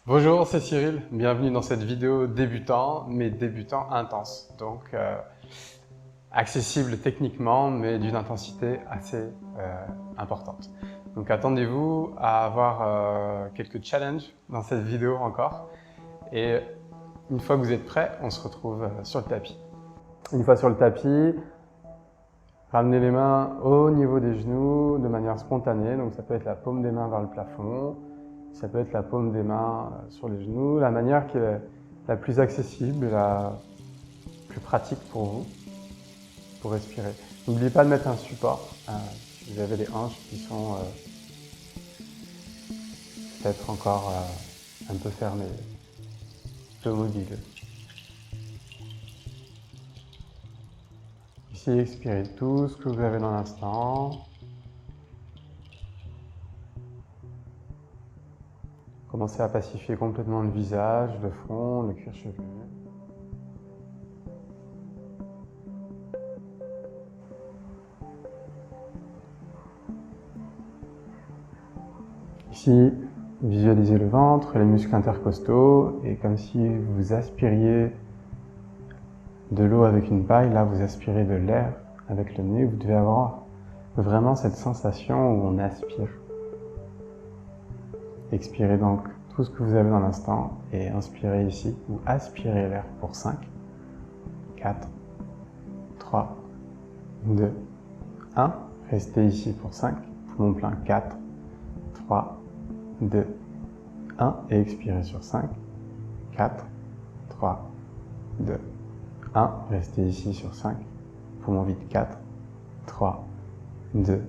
Bonjour, c'est Cyril. Bienvenue dans cette vidéo débutant, mais débutant intense. Donc, accessible techniquement, mais d'une intensité assez importante. Donc, attendez-vous à avoir quelques challenges dans cette vidéo encore. Et une fois que vous êtes prêts, on se retrouve sur le tapis. Une fois sur le tapis, ramenez les mains au niveau des genoux de manière spontanée. Donc, ça peut être la paume des mains vers le plafond. Ça peut être la paume des mains sur les genoux, la manière qui est la plus accessible, la plus pratique pour vous, pour respirer. N'oubliez pas de mettre un support. Si vous avez les hanches qui sont peut-être encore un peu fermées, peu mobiles. Ici, expirez tout ce que vous avez dans l'instant. Commencez à pacifier complètement le visage, le front, le cuir chevelu. Ici, visualisez le ventre, les muscles intercostaux, et comme si vous aspiriez de l'eau avec une paille, là vous aspirez de l'air avec le nez. Vous devez avoir vraiment cette sensation où on aspire. Expirez donc tout ce que vous avez dans l'instant et inspirez ici, ou aspirez l'air pour 5, 4, 3, 2, 1. Restez ici pour 5, poumon plein, 4, 3, 2, 1. Et expirez sur 5, 4, 3, 2, 1. Restez ici sur 5, poumon vide, 4, 3, 2,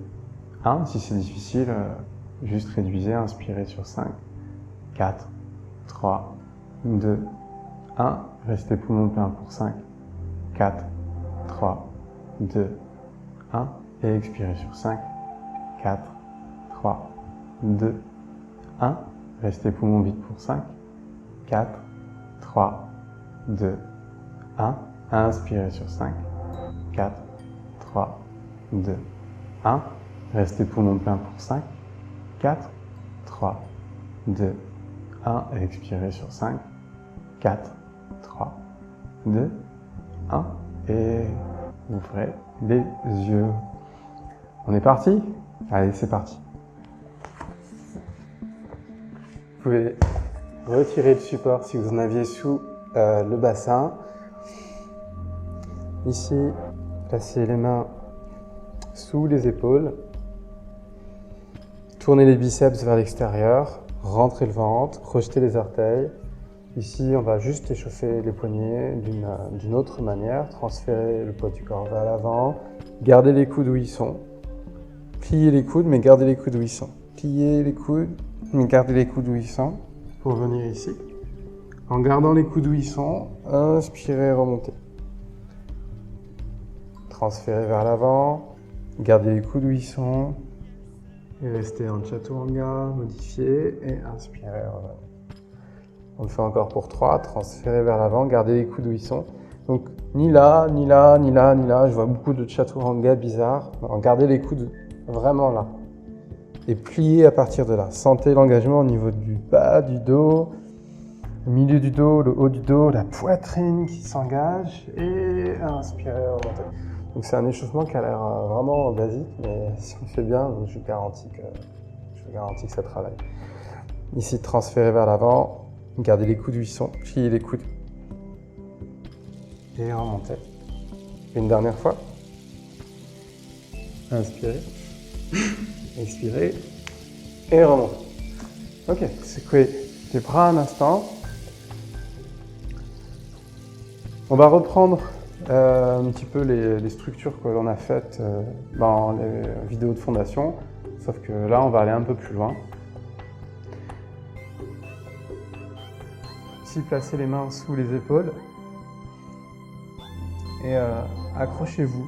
1. Si c'est difficile, juste réduisez, inspirez sur 5, 4, 3, 2, 1. Restez poumon plein pour 5, 4, 3, 2, 1. Et expirez sur 5, 4, 3, 2, 1. Restez poumon vide pour 5, 4, 3, 2, 1. Inspirez sur 5, 4, 3, 2, 1. Restez poumon plein pour 5, 4, 3, 2, 1. Et expirez sur 5, 4, 3, 2, 1. Et ouvrez les yeux. On est parti? Allez, c'est parti. Vous pouvez retirer le support si vous en aviez sous le bassin. Ici, placez les mains sous les épaules. Tournez les biceps vers l'extérieur, rentrez le ventre, projetez les orteils. Ici, on va juste échauffer les poignets d'une autre manière, transférer le poids du corps vers l'avant, gardez les coudes où ils sont, pliez les coudes mais gardez les coudes où ils sont, pliez les coudes mais gardez les coudes où ils sont pour venir ici. En gardant les coudes où ils sont, inspirez, remontez. Transférez vers l'avant, gardez les coudes où ils sont. Et restez en chaturanga, modifiez et inspirez, revenez. On le fait encore pour 3, transférez vers l'avant, gardez les coudes où ils sont. Donc ni là, ni là, ni là, ni là, je vois beaucoup de chaturanga bizarres. Non, gardez les coudes vraiment là. Et pliez à partir de là. Sentez l'engagement au niveau du bas du dos, le milieu du dos, le haut du dos, la poitrine qui s'engage. Et inspirez, remontez. Donc c'est un échauffement qui a l'air vraiment basique, mais si on le fait bien, je vous garantis que ça travaille. Ici, transférez vers l'avant, gardez les coudes où ils sont, pliez les coudes. Et remontez. Une dernière fois. Inspirez. Expirez. Et remontez. Ok, secouez les bras un instant. On va reprendre un petit peu les structures que l'on a faites dans les vidéos de fondation, sauf que là on va aller un peu plus loin. Ici, placez les mains sous les épaules et accrochez-vous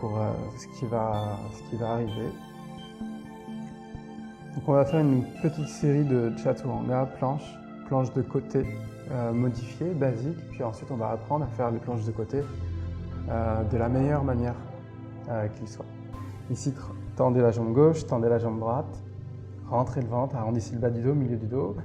pour ce qui va arriver. Donc on va faire une petite série de chaturanga, planches de côté modifiées, basiques, puis ensuite on va apprendre à faire les planches de côté de la meilleure manière qu'il soit. Ici, tendez la jambe gauche, tendez la jambe droite, rentrez le ventre, arrondissez le bas du dos, milieu du dos.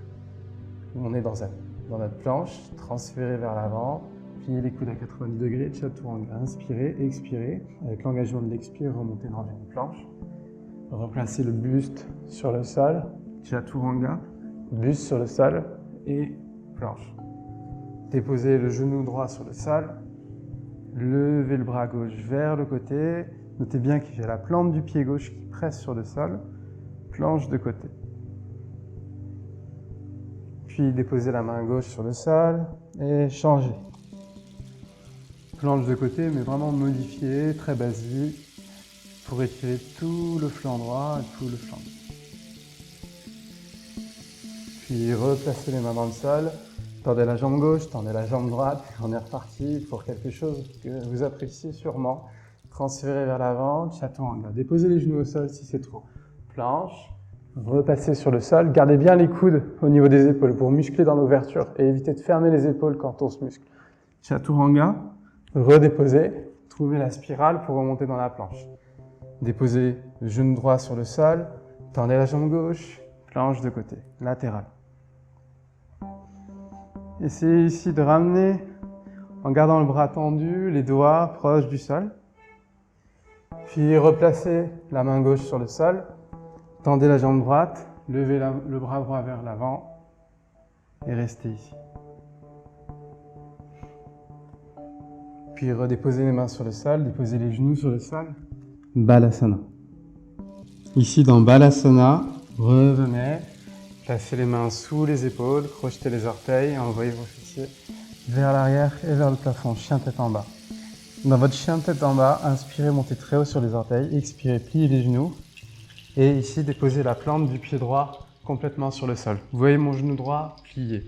On est dans notre planche, transférez vers l'avant, pliez les coudes à 90 degrés, chaturanga, inspirez, expirez. Avec l'engagement de l'expire, remontez dans une planche. Replacez le buste sur le sol, chaturanga, buste sur le sol et planche. Déposez le genou droit sur le sol, levez le bras gauche vers le côté. Notez bien qu'il y a la plante du pied gauche qui presse sur le sol, planche de côté. Puis déposez la main gauche sur le sol et changez. Planche de côté, mais vraiment modifiée, très basique, pour étirer tout le flanc droit et tout le flanc gauche. Puis replacez les mains dans le sol, tendez la jambe gauche, tendez la jambe droite, on est reparti pour quelque chose que vous appréciez sûrement. Transférez vers l'avant, chaturanga. Déposez les genoux au sol si c'est trop. Planche, repassez sur le sol, gardez bien les coudes au niveau des épaules pour muscler dans l'ouverture et évitez de fermer les épaules quand on se muscle. Chaturanga, redéposez, trouvez la spirale pour remonter dans la planche. Déposez le genou droit sur le sol, tendez la jambe gauche, planche de côté, latérale. Essayez ici de ramener, en gardant le bras tendu, les doigts proches du sol. Puis replacez la main gauche sur le sol, tendez la jambe droite, levez le bras droit vers l'avant et restez ici. Puis redéposez les mains sur le sol, déposez les genoux sur le sol. Balasana. Ici dans Balasana, revenez, placez les mains sous les épaules, crochetez les orteils, envoyez vos fessiers vers l'arrière et vers le plafond, chien tête en bas. Dans votre chien tête en bas, inspirez, montez très haut sur les orteils, expirez, pliez les genoux. Et ici, déposez la plante du pied droit complètement sur le sol. Vous voyez mon genou droit plié.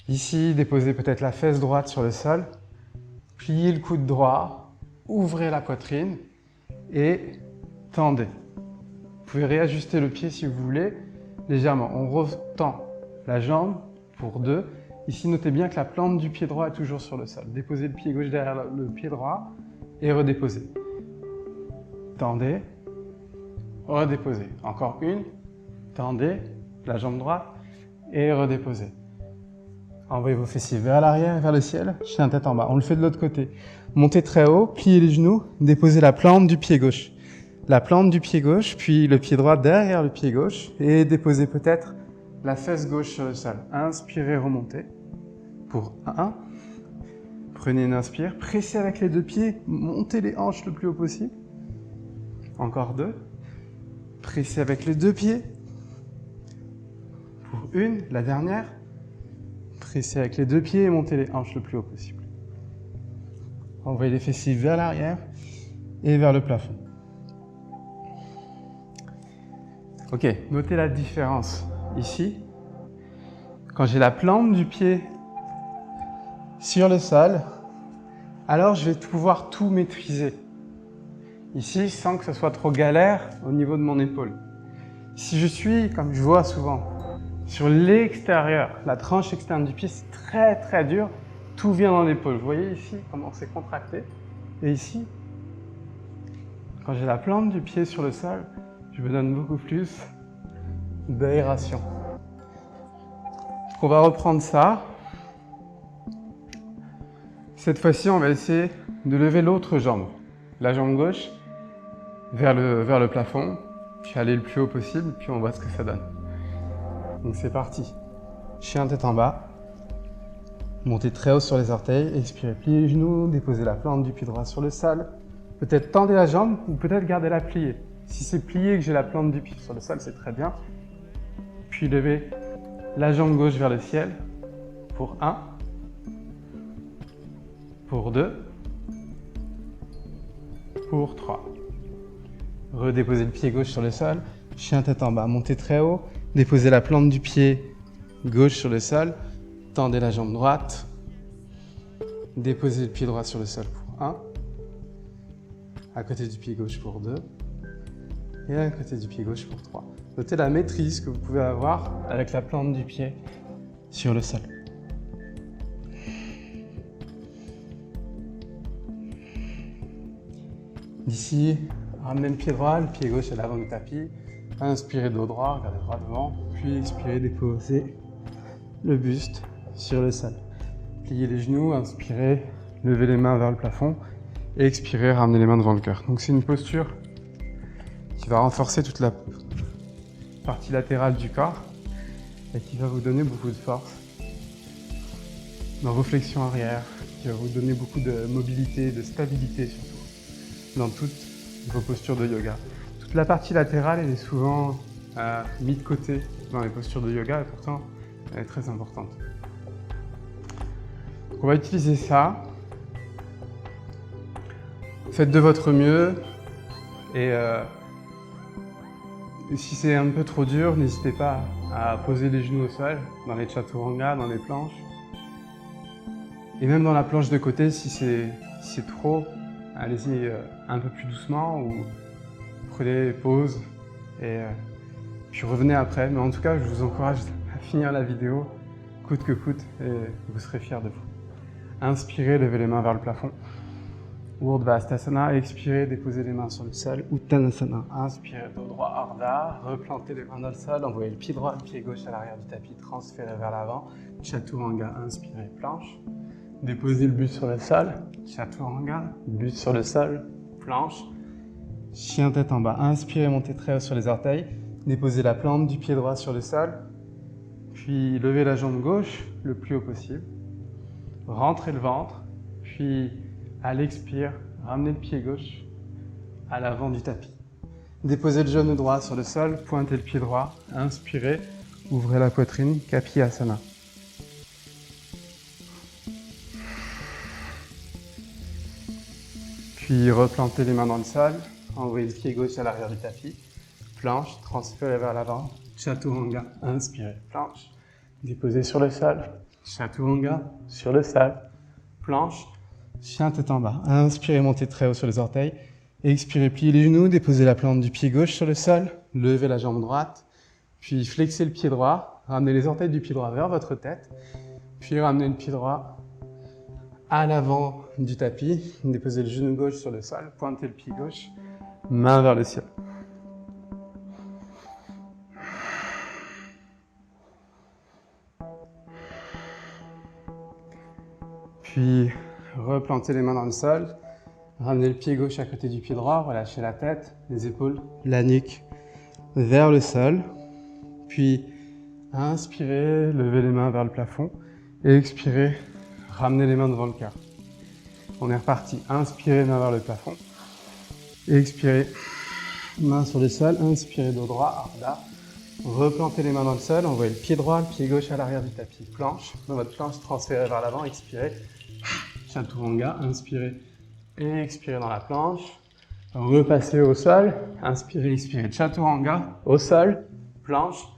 Ici, déposez peut-être la fesse droite sur le sol. Pliez le coude droit, ouvrez la poitrine et tendez. Vous pouvez réajuster le pied si vous voulez, légèrement. On retend la jambe pour 2. Ici, notez bien que la plante du pied droit est toujours sur le sol. Déposez le pied gauche derrière le pied droit et redéposez. Tendez, redéposez. Encore une, tendez la jambe droite et redéposez. Envoyez vos fessiers vers l'arrière et vers le ciel, chien tête en bas. On le fait de l'autre côté. Montez très haut, pliez les genoux, déposez la plante du pied gauche. La plante du pied gauche, puis le pied droit derrière le pied gauche et déposez peut-être la fesse gauche sur le sol. Inspirez, remontez. Pour 1. Prenez une inspire, pressez avec les 2 pieds, montez les hanches le plus haut possible. Encore 2. Pressez avec les 2 pieds. Pour 1, la dernière. Pressez avec les 2 pieds et montez les hanches le plus haut possible. Envoyez les fessiers vers l'arrière et vers le plafond. Ok, notez la différence. Ici, quand j'ai la plante du pied sur le sol, alors je vais pouvoir tout maîtriser. Ici, sans que ce soit trop galère au niveau de mon épaule. Si je suis, comme je vois souvent, sur l'extérieur, la tranche externe du pied, c'est très très dur, tout vient dans l'épaule. Vous voyez ici comment c'est contracté. Et ici, quand j'ai la plante du pied sur le sol, je me donne beaucoup plus d'aération. On va reprendre ça. Cette fois-ci, on va essayer de lever l'autre jambe. La jambe gauche vers le plafond, puis aller le plus haut possible, puis on voit ce que ça donne. Donc c'est parti. Chien tête en bas. Montez très haut sur les orteils, expirez, pliez les genoux, déposez la plante du pied droit sur le sol. Peut-être tendez la jambe ou peut-être gardez-la pliée. Si c'est plié et que j'ai la plante du pied sur le sol, c'est très bien. Puis levez la jambe gauche vers le ciel pour 1, pour 2, pour 3. Redéposez le pied gauche sur le sol, chien tête en bas, montez très haut, déposez la plante du pied gauche sur le sol, tendez la jambe droite, déposez le pied droit sur le sol pour 1, à côté du pied gauche pour 2, et à côté du pied gauche pour 3. Notez la maîtrise que vous pouvez avoir avec la plante du pied sur le sol. D'ici, ramenez le pied droit, le pied gauche à l'avant du tapis. Inspirez dos droit, regardez droit devant, puis expirez, déposez le buste sur le sol. Pliez les genoux, inspirez, levez les mains vers le plafond et expirez, ramenez les mains devant le cœur. Donc c'est une posture qui va renforcer toute la partie latérale du corps et qui va vous donner beaucoup de force dans vos flexions arrière, qui va vous donner beaucoup de mobilité, de stabilité surtout, dans toutes vos postures de yoga. Toute la partie latérale, elle est souvent mise de côté dans les postures de yoga et pourtant, elle est très importante. Donc, on va utiliser ça. Faites de votre mieux et si c'est un peu trop dur, n'hésitez pas à poser les genoux au sol, dans les chaturanga, dans les planches. Et même dans la planche de côté, si c'est trop, allez-y un peu plus doucement ou prenez pause et puis revenez après. Mais en tout cas, je vous encourage à finir la vidéo coûte que coûte et vous serez fiers de vous. Inspirez, levez les mains vers le plafond. Urdhva Hastasana, expirez, déposez les mains sur le sol. Uttanasana, inspirez, dos droit Ardha, replantez les mains dans le sol, envoyez le pied droit, le pied gauche à l'arrière du tapis, transférez vers l'avant. Chaturanga, inspirez, planche. Déposez le buste sur le sol, Chaturanga, buste sur le sol, planche. Chien tête en bas, inspirez, montez très haut sur les orteils. Déposez la plante du pied droit sur le sol. Puis levez la jambe gauche le plus haut possible. Rentrez le ventre, puis à l'expire, ramenez le pied gauche à l'avant du tapis. Déposez le genou droit sur le sol, pointez le pied droit, inspirez, ouvrez la poitrine, Kapiyasana. Puis replantez les mains dans le sol, envoyez le pied gauche à l'arrière du tapis, planche, transférez vers l'avant, Chaturanga, inspirez, planche, déposez sur le sol, Chaturanga, sur le sol, planche, chien tête en bas. Inspirez, montez très haut sur les orteils. Expirez, pliez les genoux, déposez la plante du pied gauche sur le sol, levez la jambe droite, puis flexez le pied droit, ramenez les orteils du pied droit vers votre tête, puis ramenez le pied droit à l'avant du tapis, déposez le genou gauche sur le sol, pointez le pied gauche, main vers le ciel. Puis replantez les mains dans le sol, ramenez le pied gauche à côté du pied droit, relâchez la tête, les épaules, la nuque vers le sol. Puis inspirez, levez les mains vers le plafond et expirez, ramenez les mains devant le cœur. On est reparti. Inspirez, main vers le plafond. Expirez, main sur le sol. Inspirez, dos droit, Ardha. Replantez les mains dans le sol, envoyez le pied droit, le pied gauche à l'arrière du tapis. Planche. Dans votre planche, transférez vers l'avant, expirez. Chaturanga, inspirez et expirez dans la planche. Repassez au sol, inspirez, expirez. Chaturanga, au sol, planche,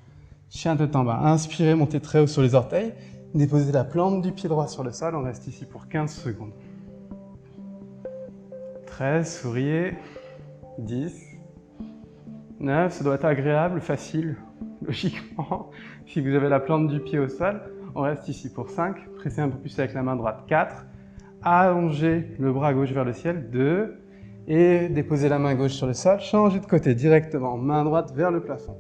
chien tête en bas. Inspirez, montez très haut sur les orteils. Déposez la plante du pied droit sur le sol. On reste ici pour 15 secondes. 13, souriez. 10, 9, ça doit être agréable, facile, logiquement. Si vous avez la plante du pied au sol, on reste ici pour 5. Pressez un peu plus avec la main droite. 4. Allongez le bras gauche vers le ciel. 2. Et déposez la main gauche sur le sol. Changez de côté directement. Main droite vers le plafond.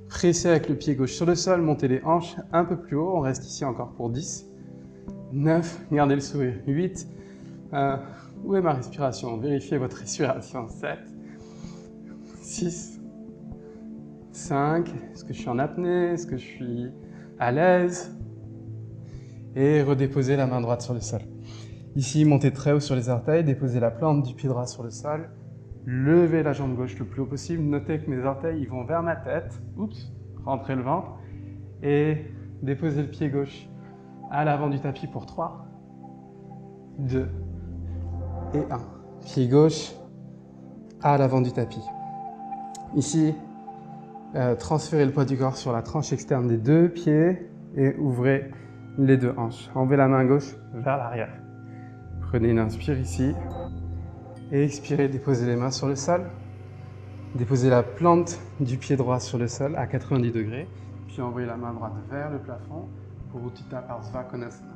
Pressez avec le pied gauche sur le sol. Montez les hanches un peu plus haut. On reste ici encore pour 10. 9. Gardez le sourire. 8. Où est ma respiration? Vérifiez votre respiration. 7. 6. 5. Est-ce que je suis en apnée? Est-ce que je suis à l'aise? Et redéposez la main droite sur le sol. Ici, montez très haut sur les orteils, déposez la plante du pied droit sur le sol, levez la jambe gauche le plus haut possible. Notez que mes orteils ils vont vers ma tête. Oups, rentrez le ventre. Et déposez le pied gauche à l'avant du tapis pour 3, 2 et 1. Pied gauche à l'avant du tapis. Ici, transférez le poids du corps sur la tranche externe des deux pieds et ouvrez les deux hanches. Enlevez la main gauche vers l'arrière. Prenez une inspire ici et expirez, déposez les mains sur le sol. Déposez la plante du pied droit sur le sol à 90 degrés, puis envoyez la main droite vers le plafond pour Utthita Parsva Konasana.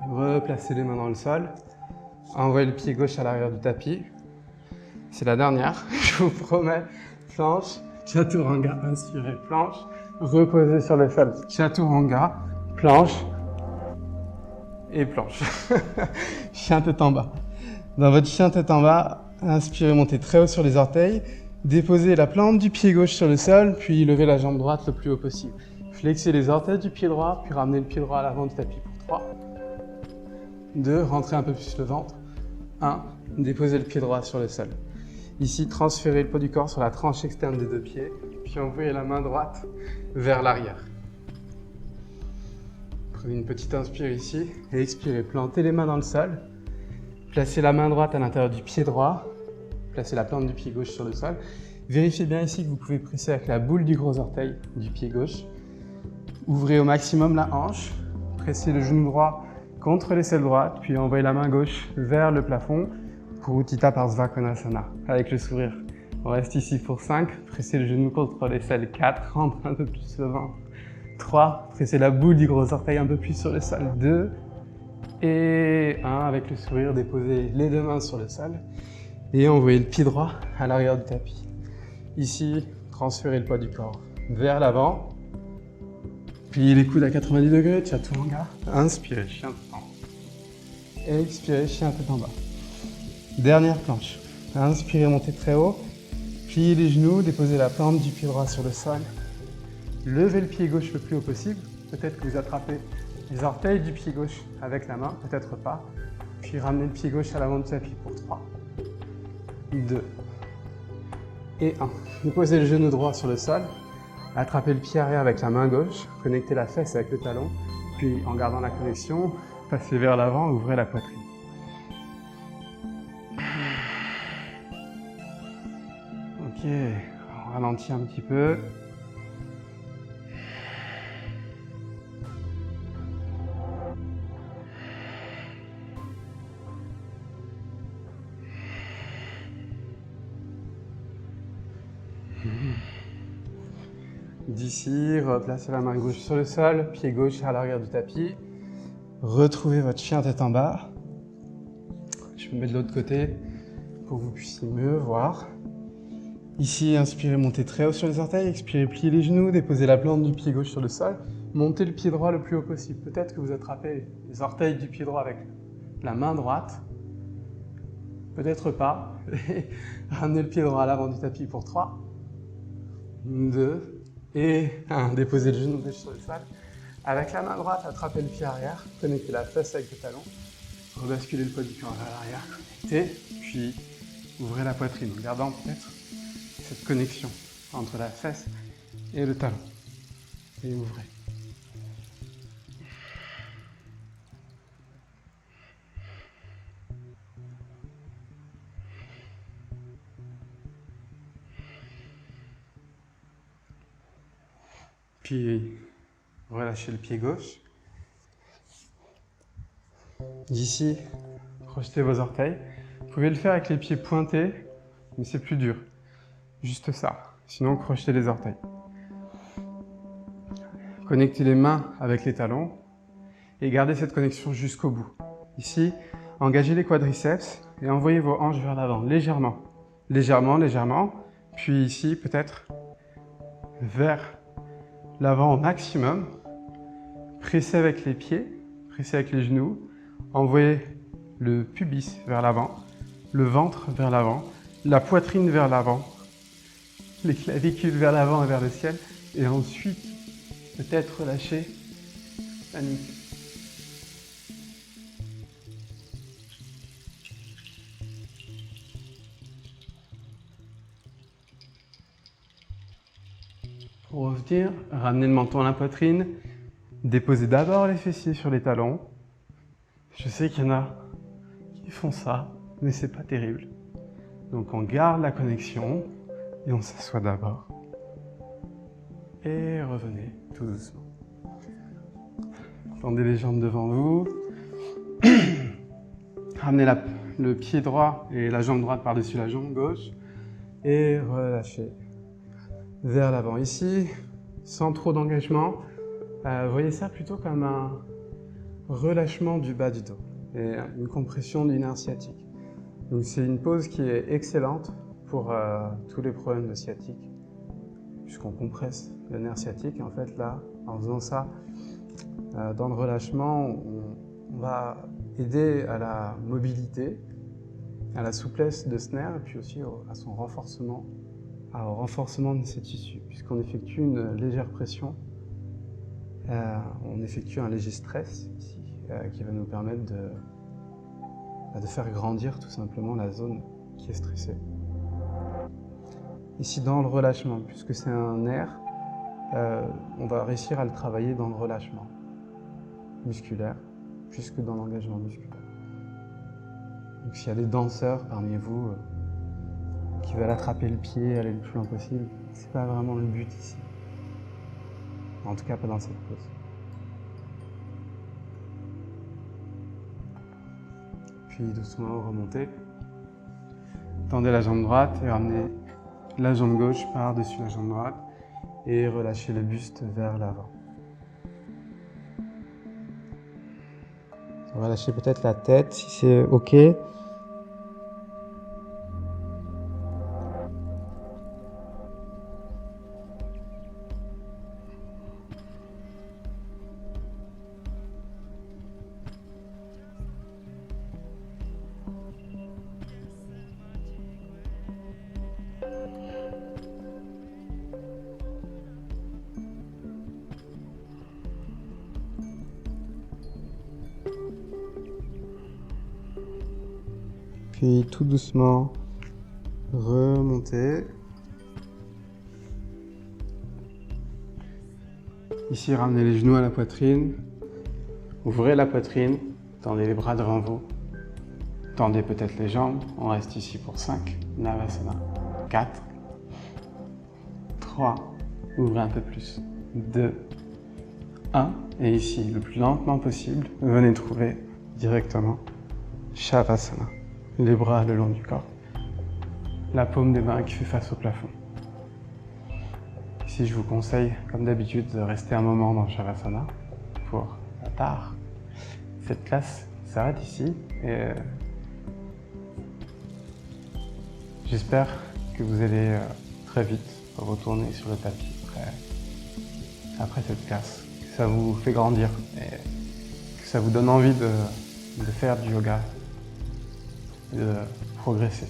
Replacez les mains dans le sol. Envoyez le pied gauche à l'arrière du tapis. C'est la dernière, je vous promets. Planche, Chaturanga, inspirez, planche, reposez sur le sol. Chaturanga, planche et planche. Chien tête en bas. Dans votre chien tête en bas, inspirez, montez très haut sur les orteils, déposez la plante du pied gauche sur le sol, puis levez la jambe droite le plus haut possible. Flexez les orteils du pied droit, puis ramenez le pied droit à l'avant du tapis pour 3. 2, rentrez un peu plus le ventre. 1, déposez le pied droit sur le sol. Ici, transférez le poids du corps sur la tranche externe des 2 pieds, puis envoyez la main droite vers l'arrière. Prenez une petite inspire ici et expirez. Plantez les mains dans le sol. Placez la main droite à l'intérieur du pied droit. Placez la plante du pied gauche sur le sol. Vérifiez bien ici que vous pouvez presser avec la boule du gros orteil du pied gauche. Ouvrez au maximum la hanche. Pressez le genou droit contre l'aisselle droite, puis envoyez la main gauche vers le plafond pour Utthita Parsva Konasana, avec le sourire. On reste ici pour 5, pressez le genou contre l'aisselle. 4, rentre un peu plus le ventre. 3, pressez la boule du gros orteil un peu plus sur le sol. 2, et 1, avec le sourire, déposez les 2 mains sur le sol et envoyez le pied droit à l'arrière du tapis. Ici, transférez le poids du corps vers l'avant. Pliez les coudes à 90 degrés, Chaturanga. Inspirez, chien tête en bas. Expirez, chien tête en bas. Dernière planche. Inspirez, montez très haut. Pliez les genoux, déposez la plante du pied droit sur le sol. Levez le pied gauche le plus haut possible. Peut-être que vous attrapez les orteils du pied gauche avec la main, peut-être pas. Puis ramenez le pied gauche à l'avant du tapis pour 3, 2 et 1. Déposez le genou droit sur le sol. Attrapez le pied arrière avec la main gauche, connectez la fesse avec le talon, puis en gardant la connexion, passez vers l'avant, ouvrez la poitrine. Ok, on ralentit un petit peu. D'ici, replacez la main gauche sur le sol, pied gauche à l'arrière du tapis. Retrouvez votre chien tête en bas. Je me mets de l'autre côté pour que vous puissiez mieux voir. Ici, inspirez, montez très haut sur les orteils. Expirez, pliez les genoux, déposez la plante du pied gauche sur le sol. Montez le pied droit le plus haut possible. Peut-être que vous attrapez les orteils du pied droit avec la main droite. Peut-être pas. Ramenez le pied droit à l'avant du tapis pour 3, 2 et 1. Déposez le genou gauche sur le sol. Avec la main droite, attrapez le pied arrière. Connectez la fesse avec le talon. Rebasculez le poids du corps vers l'arrière. Connectez, puis ouvrez la poitrine. Gardant peut-être cette connexion entre la fesse et le talon. Et ouvrez. Puis relâchez le pied gauche. D'ici, projetez vos orteils. Vous pouvez le faire avec les pieds pointés, mais c'est plus dur. Juste ça. Sinon, crochetez les orteils. Connectez les mains avec les talons et gardez cette connexion jusqu'au bout. Ici, engagez les quadriceps et envoyez vos hanches vers l'avant, légèrement. Légèrement, légèrement. Puis ici, peut-être vers l'avant au maximum. Pressez avec les pieds, pressez avec les genoux. Envoyez le pubis vers l'avant, le ventre vers l'avant, la poitrine vers l'avant, les clavicules vers l'avant et vers le ciel. Et ensuite, peut-être relâcher la nuque. Pour revenir, ramenez le menton à la poitrine. Déposez d'abord les fessiers sur les talons. Je sais qu'il y en a qui font ça, mais c'est pas terrible. Donc on garde la connexion et on s'assoit d'abord. Et revenez tout doucement. Tendez les jambes devant vous. Ramenez le pied droit et la jambe droite par-dessus la jambe gauche. Et relâchez vers l'avant ici, sans trop d'engagement. Voyez ça plutôt comme un relâchement du bas du dos et une compression du nerf sciatique. Donc c'est une pose qui est excellente pour tous les problèmes de sciatique. puisqu'on compresse le nerf sciatique. Et en fait, là, en faisant ça, dans le relâchement, on va aider à la mobilité, à la souplesse de ce nerf, et puis aussi à son renforcement, au renforcement de ses tissus, puisqu'on effectue une légère pression, on effectue un léger stress ici, qui va nous permettre de faire grandir tout simplement la zone qui est stressée. Ici dans le relâchement, puisque c'est un nerf, on va réussir à le travailler dans le relâchement musculaire, plus que dans l'engagement musculaire. Donc s'il y a des danseurs parmi vous qui veulent attraper le pied, aller le plus loin possible, c'est pas vraiment le but ici. En tout cas pas dans cette pose. Puis doucement remonter. Tendez la jambe droite et ramenez la jambe gauche par-dessus la jambe droite et relâchez le buste vers l'avant. On va lâcher peut-être la tête si c'est OK. Puis tout doucement, remonter. Ici, ramenez les genoux à la poitrine. Ouvrez la poitrine, tendez les bras devant vous. Tendez peut-être les jambes. On reste ici pour 5. Navasana. 4. 3. Ouvrez un peu plus. 2. 1. Et ici, le plus lentement possible, venez trouver directement Shavasana. Les bras le long du corps. La paume des mains qui fait face au plafond. Ici, je vous conseille, comme d'habitude, de rester un moment dans Shavasana pour la tard. Cette classe s'arrête ici et j'espère que vous allez très vite retourner sur le tapis après cette classe, que ça vous fait grandir et que ça vous donne envie de faire du yoga, de progresser.